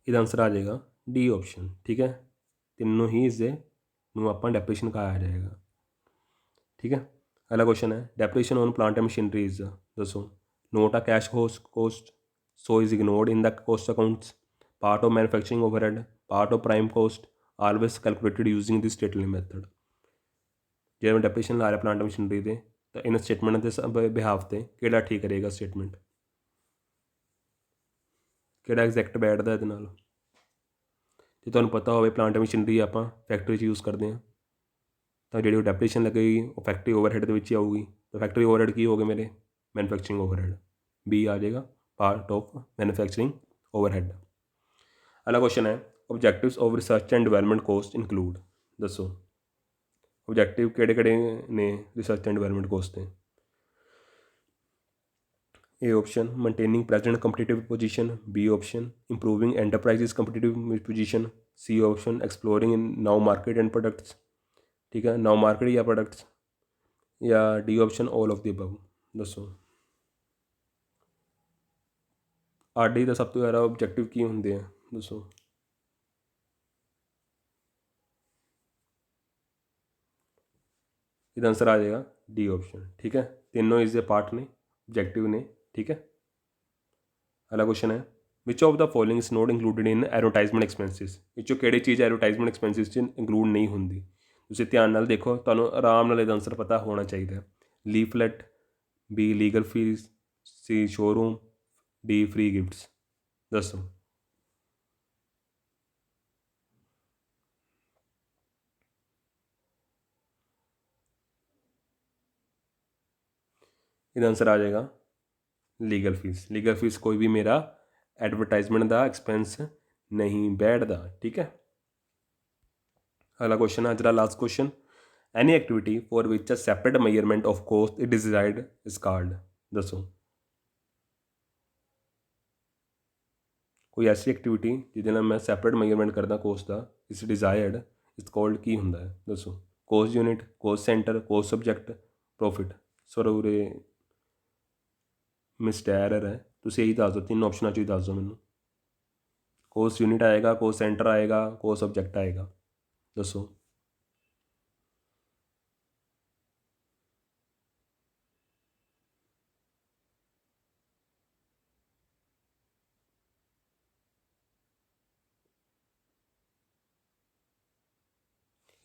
ਇਹਦਾ ਆਂਸਰ ਆ ਜਾਏਗਾ ਡੀ ਆਪਸ਼ਨ। ਠੀਕ ਹੈ, ਤਿੰਨੋਂ ਹੀ ਇਸਦੇ ਨੂੰ ਆਪਾਂ ਡੈਪਰੇਸ਼ਨ ਕਹਾਇਆ ਜਾਏਗਾ। ਠੀਕ ਹੈ, ਅਗਲਾ ਕੁਐਸਚਨ ਹੈ depreciation on plant and machineries ਦੱਸੋ। Not a cash cost so is ignored in the cost accounts, part of manufacturing overhead, part of prime cost, always calculated using the straight line method. ਜੇ ਮੈਂ ਡੈਪਰੇਸ਼ਨ ਲਾ ਰਿਹਾ plant machinery ਦੇ ਤਾਂ ਇਹਨਾਂ statement ਦੇ behalf 'ਤੇ ਕਿਹੜਾ ਠੀਕ ਰਹੇਗਾ ਸਟੇਟਮੈਂਟ, ਕਿਹੜਾ ਐਗਜ਼ੈਕਟ ਬੈਠਦਾ ਇਹਦੇ ਨਾਲ। ਜੇ ਤੁਹਾਨੂੰ ਪਤਾ ਹੋਵੇ ਪਲਾਂਟ ਮਸ਼ੀਨਰੀ ਆਪਾਂ ਫੈਕਟਰੀ 'ਚ ਯੂਜ਼ ਕਰਦੇ ਹਾਂ ਤਾਂ ਜਿਹੜੀ ਉਹ ਡੈਪਰੇਸ਼ਨ ਲੱਗੇਗੀ ਉਹ ਫੈਕਟਰੀ ਓਵਰਹੈਡ ਦੇ ਵਿੱਚ ਹੀ ਆਊਗੀ। ਤਾਂ ਫੈਕਟਰੀ ਓਵਰਹੈਡ ਕੀ ਹੋ ਗਏ ਮੇਰੇ? Manufacturing overhead. ਬੀ ਆ ਜਾਏਗਾ ਪਾਰਟ ਆਫ ਮੈਨੂਫੈਕਚਰਿੰਗ ਓਵਰਹੈਡ। ਅਗਲਾ ਕੁਐਸਚਨ ਹੈ objectives of research and development cost include ਦੱਸੋ। ਓਬਜੈਕਟਿਵ ਕਿਹੜੇ ਕਿਹੜੇ ਨੇ ਰਿਸਰਚ ਐਂਡ ਡਿਵੈਲਪਮੈਂਟ ਕੋਸਟ ਦੇ? A option maintaining present competitive position, B option improving enterprises competitive position, C option exploring in now market and products। ठीक है, now market या products, या D option all of the above ਦੱਸੋ। RD ਦਾ ਸਭ ਤੋਂ ਜ਼ਿਆਦਾ objective ਕੀ ਹੁੰਦੇ ਆ ਦੱਸੋ। ਇਹਦਾ ਆਂਸਰ ਆ ਜਾਏਗਾ ਡੀ ਆਪਸ਼ਨ। ਠੀਕ ਹੈ, ਤਿੰਨੋਂ ਇਸ ਦੇ ਪਾਰਟ ਨੇ, ਓਬਜੈਕਟਿਵ ਨੇ। ਠੀਕ ਹੈ, ਅਗਲਾ ਕੁਐਸਚਨ ਹੈ which of the following is not included in advertisement expenses. ਵਿੱਚੋਂ ਕਿਹੜੀ ਚੀਜ਼ ਐਡਵਰਟਾਈਜ਼ਮੈਂਟ ਐਕਸਪੈਂਸਿਸ 'ਚ ਇੰਕਲੂਡ ਨਹੀਂ ਹੁੰਦੀ? ਤੁਸੀਂ ਧਿਆਨ ਨਾਲ ਦੇਖੋ, ਤੁਹਾਨੂੰ ਆਰਾਮ ਨਾਲ ਇਹਦਾ ਆਂਸਰ ਪਤਾ ਹੋਣਾ ਚਾਹੀਦਾ। ਲੀਫਲੈਟ, ਬੀ ਲੀਗਲ ਫੀਸ, ਸੀ ਸ਼ੋਰੂਮ, ਡੀ ਫ੍ਰੀ ਗਿਫਟਸ ਦੱਸੋ। ਇਹਦਾ ਆਂਸਰ ਆ ਜਾਏਗਾ ਲੀਗਲ ਫੀਸ। ਲੀਗਲ ਫੀਸ ਕੋਈ ਵੀ ਮੇਰਾ ਐਡਵਰਟਾਈਜ਼ਮੈਂਟ ਦਾ ਐਕਸਪੈਂਸ ਨਹੀਂ ਬੈਠਦਾ। ਠੀਕ ਹੈ, ਅਗਲਾ ਕੁਐਸਚਨ ਹੈ ਜਿਹੜਾ last question any activity for which a separate measurement of cost it desired is called ਦੱਸੋ। ਕੋਈ ਐਸੀ ਐਕਟੀਵਿਟੀ ਜਿਹਦੇ ਨਾਲ ਮੈਂ ਸੈਪਰੇਟ ਮੇਜਰਮੈਂਟ ਕਰਦਾ ਕੋਸਟ ਦਾ, ਇਸ ਡਿਜ਼ਾਇਰਡ ਇਸ ਕਾਲਡ ਕੀ ਹੁੰਦਾ ਹੈ ਦੱਸੋ। Cost unit, cost centre, cost subject, profit. Sir ਉਰੇ ਮਿਸਟੈਰਰ ਹੈ, ਤੁਸੀਂ ਇਹੀ ਦੱਸ ਦਿਓ, ਤਿੰਨ ਆਪਸ਼ਨਾਂ 'ਚੋਂ ਹੀ ਦੱਸ ਦਿਓ ਮੈਨੂੰ। ਕੋਸਟ ਯੂਨਿਟ ਆਏਗਾ, ਕੋਸਟ ਸੈਂਟਰ ਆਏਗਾ, ਕੋਸਟ ਸਬਜੈਕਟ ਆਏਗਾ ਦੱਸੋ।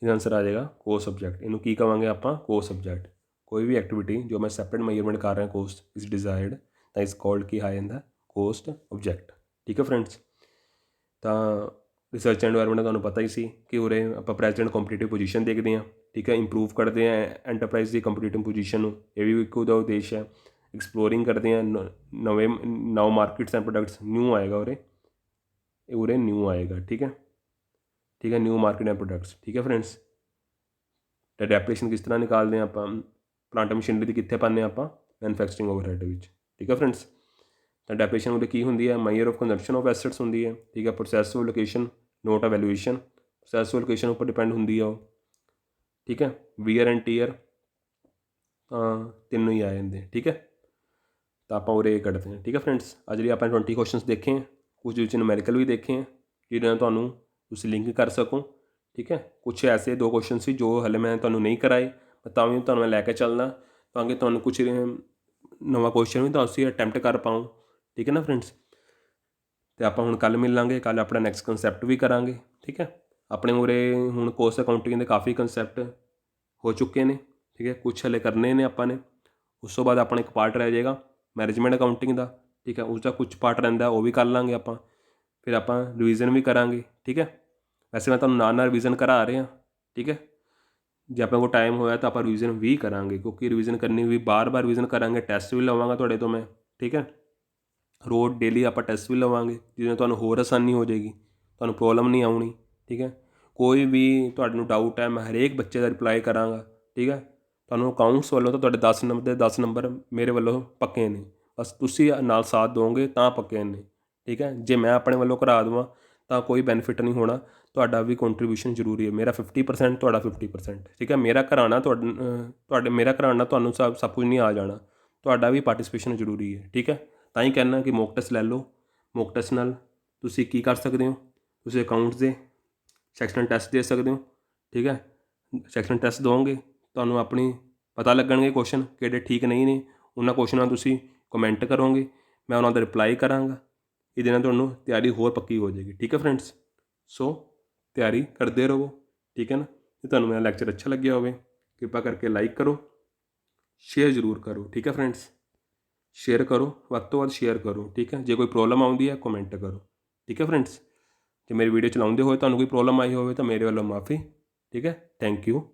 ਇਹਦਾ ਆਂਸਰ ਆ ਜਾਏਗਾ ਕੋਸਟ ਸਬਜੈਕਟ। ਇਹਨੂੰ ਕੀ ਕਹਾਂਗੇ ਆਪਾਂ? Cost subject. ਕੋਈ ਵੀ ਐਕਟੀਵਿਟੀ ਜੋ ਮੈਂ ਸੈਪਰੇਟ ਮੇਜਰਮੈਂਟ ਕਰ ਰਿਹਾ ਕੋਸਟ ਇਜ਼ ਡਿਜ਼ਾਇਰਡ ਤਾਂ ਇਸ ਕਾਲਡ ਕੀ ਆ ਜਾਂਦਾ? Cost object. ਠੀਕ ਹੈ ਫਰੈਂਡਸ, ਤਾਂ ਰਿਸਰਚ ਐਂਡ ਡਿਵੈਲਪਮੈਂਟ ਤੁਹਾਨੂੰ ਪਤਾ ਹੀ ਸੀ ਕਿ ਉਰੇ ਆਪਾਂ ਪ੍ਰੈਜ਼ੈਂਟ ਕੰਪੀਟੀਟਿਵ ਪੋਜੀਸ਼ਨ ਦੇਖਦੇ ਹਾਂ। ਠੀਕ ਹੈ, ਇੰਪਰੂਵ ਕਰਦੇ ਹਾਂ ਐਂਟਰਪ੍ਰਾਈਜ਼ ਦੀ ਕੰਪੀਟੀਟਿਵ ਪੋਜੀਸ਼ਨ ਨੂੰ, ਇਹ ਵੀ ਇੱਕ ਉਹਦਾ ਉਦੇਸ਼ ਹੈ। ਐਕਸਪਲੋਰਿੰਗ ਕਰਦੇ ਹਾਂ ਨਵੇਂ ਨਾਓ ਮਾਰਕੀਟਸ ਐਂਡ ਪ੍ਰੋਡਕਟਸ, ਨਿਊ ਆਏਗਾ ਉਰੇ ਨਿਊ ਆਏਗਾ। ਠੀਕ ਹੈ, ਠੀਕ ਹੈ, ਨਿਊ ਮਾਰਕੀਟ ਐਂਡ ਪ੍ਰੋਡਕਟਸ। ਠੀਕ ਹੈ ਫਰੈਂਡਸ, ਅਤੇ ਡੈਪਰੇਸ਼ਨ ਕਿਸ ਤਰ੍ਹਾਂ ਨਿਕਾਲਦੇ ਹਾਂ ਆਪਾਂ? ਪਲਾਂਟ ਮਸ਼ੀਨਰੀ ਦੀ ਕਿੱਥੇ ਪਾਉਂਦੇ ਹਾਂ ਆਪਾਂ? ਮੈਨੂਫੈਕਚਰਿੰਗ ਓਵਰਹੈਡ ਵਿੱਚ। ਠੀਕ ਹੈ ਫਰੈਂਡਸ, ਤਾਂ ਡੈਪਰੇਸ਼ਨ ਉਹਦੇ ਕੀ ਹੁੰਦੀ ਹੈ? ਮਾਈਅਰ ਆਫ ਕੰਜ਼ੰਪਸ਼ਨ ਆਫ ਐਸੈਟਸ ਹੁੰਦੀ ਹੈ। ਠੀਕ ਹੈ, ਪ੍ਰੋਸੈਸ ਆਫ ਲੋਕੇਸ਼ਨ, ਨੋਟ ਆ ਵੈਲੂਏਸ਼ਨ, ਪ੍ਰੋਸੈਸ ਆਫ ਲੋਕੇਸ਼ਨ ਉੱਪਰ ਡਿਪੈਂਡ ਹੁੰਦੀ ਆ ਉਹ। ਠੀਕ ਹੈ, ਵੀਅਰ ਐਂਡ ਟੀਅਰ, ਤਾਂ ਤਿੰਨੋਂ ਹੀ ਆ ਜਾਂਦੇ। ਠੀਕ ਹੈ, ਤਾਂ ਆਪਾਂ ਉਰੇ ਕੱਢਦੇ ਹਾਂ। ਠੀਕ ਹੈ ਫਰੈਂਡਸ, ਅੱਜ ਲਈ ਆਪਾਂ 20 ਕੁਐਸਚਨਸ ਦੇਖੇ ਹੈ, ਕੁਝ ਵਿੱਚ ਨੂਮੈਰੀਕਲ ਵੀ ਦੇਖੇ ਹੈ ਜਿਹਦੇ ਨਾਲ ਤੁਹਾਨੂੰ ਤੁਸੀਂ ਲਿੰਕ ਕਰ ਸਕੋ। ਠੀਕ ਹੈ, ਕੁਛ ਐਸੇ 2 ਕੁਐਸਚਨ ਸੀ ਜੋ ਹਲੇ ਮੈਂ ਤੁਹਾਨੂੰ ਨਹੀਂ ਕਰਾਏ, ਤਾਂ ਵੀ ਤੁਹਾਨੂੰ ਮੈਂ ਲੈ ਕੇ ਚੱਲਦਾ ਤਾਂ ਕਿ ਤੁਹਾਨੂੰ ਕੁਛ ਨਵਾਂ ਕੁਐਸਚਨ ਵੀ ਤੁਸੀਂ ਅਟੈਂਪਟ ਕਰ ਪਾਓ। ਠੀਕ ਹੈ ਨਾ ਫਰੈਂਡਸ, ਅਤੇ ਆਪਾਂ ਹੁਣ ਕੱਲ੍ਹ ਮਿਲਾਂਗੇ, ਕੱਲ੍ਹ ਆਪਣਾ ਨੈਕਸਟ ਕੰਸੈਪਟ ਵੀ ਕਰਾਂਗੇ। ਠੀਕ ਹੈ, ਆਪਣੇ ਉਰੇ ਹੁਣ ਕੋਸਟ ਅਕਾਊਂਟਿੰਗ ਦੇ ਕਾਫੀ ਕੰਸੈਪਟ ਹੋ ਚੁੱਕੇ ਨੇ। ਠੀਕ ਹੈ, ਕੁਛ ਹਲੇ ਕਰਨੇ ਨੇ ਆਪਾਂ ਨੇ। ਉਸ ਤੋਂ ਬਾਅਦ ਆਪਣਾ ਇੱਕ ਪਾਰਟ ਰਹਿ ਜਾਏਗਾ ਮੈਨੇਜਮੈਂਟ ਅਕਾਊਂਟਿੰਗ ਦਾ। ਠੀਕ ਹੈ, ਉਸਦਾ ਕੁਛ ਪਾਰਟ ਰਹਿੰਦਾ ਉਹ ਵੀ ਕਰ ਲਾਂਗੇ ਆਪਾਂ, ਫਿਰ ਆਪਾਂ ਰਿਵੀਜ਼ਨ ਵੀ ਕਰਾਂਗੇ। ਠੀਕ ਹੈ, ਵੈਸੇ ਮੈਂ ਤੁਹਾਨੂੰ ਨਾਲ ਰਿਵੀਜ਼ਨ ਕਰਾ ਰਿਹਾ। ਠੀਕ ਹੈ, ਜੇ ਆਪਣੇ ਕੋਲ ਟਾਈਮ ਹੋਇਆ ਤਾਂ ਆਪਾਂ ਰਿਵੀਜ਼ਨ ਵੀ ਕਰਾਂਗੇ, ਕਿਉਂਕਿ ਰਿਵੀਜ਼ਨ ਕਰਨੀ ਵੀ ਬਾਰ-ਬਾਰ ਰਿਵੀਜ਼ਨ ਕਰਾਂਗੇ। ਟੈਸਟ ਵੀ ਲਵਾਂਗਾ ਤੁਹਾਡੇ ਤੋਂ ਮੈਂ। ਠੀਕ ਹੈ, ਰੋਜ਼ ਡੇਲੀ ਆਪਾਂ ਟੈਸਟ ਵੀ ਲਵਾਂਗੇ, ਜਿਹਦੇ ਨਾਲ ਤੁਹਾਨੂੰ ਹੋਰ ਆਸਾਨੀ ਹੋ ਜਾਏਗੀ, ਤੁਹਾਨੂੰ ਪ੍ਰੋਬਲਮ ਨਹੀਂ ਆਉਣੀ। ਠੀਕ ਹੈ, ਕੋਈ ਵੀ ਤੁਹਾਨੂੰ ਡਾਊਟ ਹੈ ਮੈਂ ਹਰੇਕ ਬੱਚੇ ਦਾ ਰਿਪਲਾਈ ਕਰਾਂਗਾ। ਠੀਕ ਹੈ, ਤੁਹਾਨੂੰ ਅਕਾਊਂਟਸ ਵੱਲੋਂ ਤਾਂ ਤੁਹਾਡੇ 10 ਨੰਬਰ ਦੇ 10 ਨੰਬਰ ਮੇਰੇ ਵੱਲੋਂ ਪੱਕੇ ਨੇ, ਬਸ ਤੁਸੀਂ ਨਾਲ ਸਾਥ ਦਿਓਗੇ ਤਾਂ ਪੱਕੇ ਨੇ, ਠੀਕ ਹੈ। ਜੇ ਮੈਂ ਆਪਣੇ ਵੱਲੋਂ ਕਰਾ ਦੇਵਾਂ ਤਾਂ ਕੋਈ ਬੈਨੀਫਿਟ ਨਹੀਂ ਹੋਣਾ, ਤੁਹਾਡਾ ਵੀ ਕੰਟਰੀਬਿਊਸ਼ਨ ਜ਼ਰੂਰੀ ਹੈ। ਮੇਰਾ 50%, ਤੁਹਾਡਾ 50%, ਠੀਕ ਹੈ। ਮੇਰਾ ਕਰਾਉਣਾ ਮੇਰਾ ਕਰਾਉਣਾ ਤੁਹਾਨੂੰ ਸਭ ਕੁਝ ਨਹੀਂ ਆ ਜਾਣਾ, ਤੁਹਾਡਾ ਵੀ ਪਾਰਟਿਸਪੇਸ਼ਨ ਜ਼ਰੂਰੀ ਹੈ, ਠੀਕ ਹੈ। ਤਾਂ ਹੀ ਕਹਿਣਾ ਕਿ ਮੌਕ ਟੈਸਟ ਲੈ ਲਓ। ਮੌਕ ਟੈਸਟ ਨਾਲ ਤੁਸੀਂ ਕੀ ਕਰ ਸਕਦੇ ਹੋ, ਤੁਸੀਂ ਅਕਾਊਂਟਸ ਦੇ ਸੈਕਸ਼ਨ ਟੈਸਟ ਦੇ ਸਕਦੇ ਹੋ, ਠੀਕ ਹੈ। ਸੈਕਸ਼ਨ ਟੈਸਟ ਦਿਓਗੇ, ਤੁਹਾਨੂੰ ਆਪਣੀ ਪਤਾ ਲੱਗਣਗੇ ਕੁਐਸਚਨ ਕਿਹੜੇ ਠੀਕ ਨਹੀਂ ਨੇ, ਉਹਨਾਂ ਕੁਐਸਚਨਾਂ ਤੁਸੀਂ ਕਮੈਂਟ ਕਰੋਗੇ, ਮੈਂ ਉਹਨਾਂ ਦਾ ਰਿਪਲਾਈ ਕਰਾਂਗਾ। ਇਹਦੇ ਨਾਲ ਤੁਹਾਨੂੰ ਤਿਆਰੀ ਹੋਰ ਪੱਕੀ ਹੋ ਜਾਏਗੀ, ਠੀਕ ਹੈ ਫਰੈਂਡਸ। ਸੋ ਤਿਆਰੀ ਕਰਦੇ ਰਹੋ, ਠੀਕ ਹੈ ਨਾ। ਜੇ ਤੁਹਾਨੂੰ ਮੇਰਾ ਲੈਕਚਰ ਅੱਛਾ ਲੱਗਿਆ ਹੋਵੇ, ਕਿਰਪਾ ਕਰਕੇ ਲਾਈਕ ਕਰੋ, ਸ਼ੇਅਰ ਜ਼ਰੂਰ ਕਰੋ, ਠੀਕ ਹੈ ਫਰੈਂਡਸ। ਸ਼ੇਅਰ ਕਰੋ, ਵੱਧ ਤੋਂ ਵੱਧ ਸ਼ੇਅਰ ਕਰੋ, ਠੀਕ ਹੈ। ਜੇ ਕੋਈ ਪ੍ਰੋਬਲਮ ਆਉਂਦੀ ਹੈ ਕਮੈਂਟ ਕਰੋ, ਠੀਕ ਹੈ ਫਰੈਂਡਸ। ਜੇ ਮੇਰੀ ਵੀਡੀਓ ਚਲਾਉਂਦੇ ਹੋਏ ਤੁਹਾਨੂੰ ਕੋਈ ਪ੍ਰੋਬਲਮ ਆਈ ਹੋਵੇ ਤਾਂ ਮੇਰੇ ਵੱਲੋਂ ਮਾਫੀ, ਠੀਕ ਹੈ। Thank you.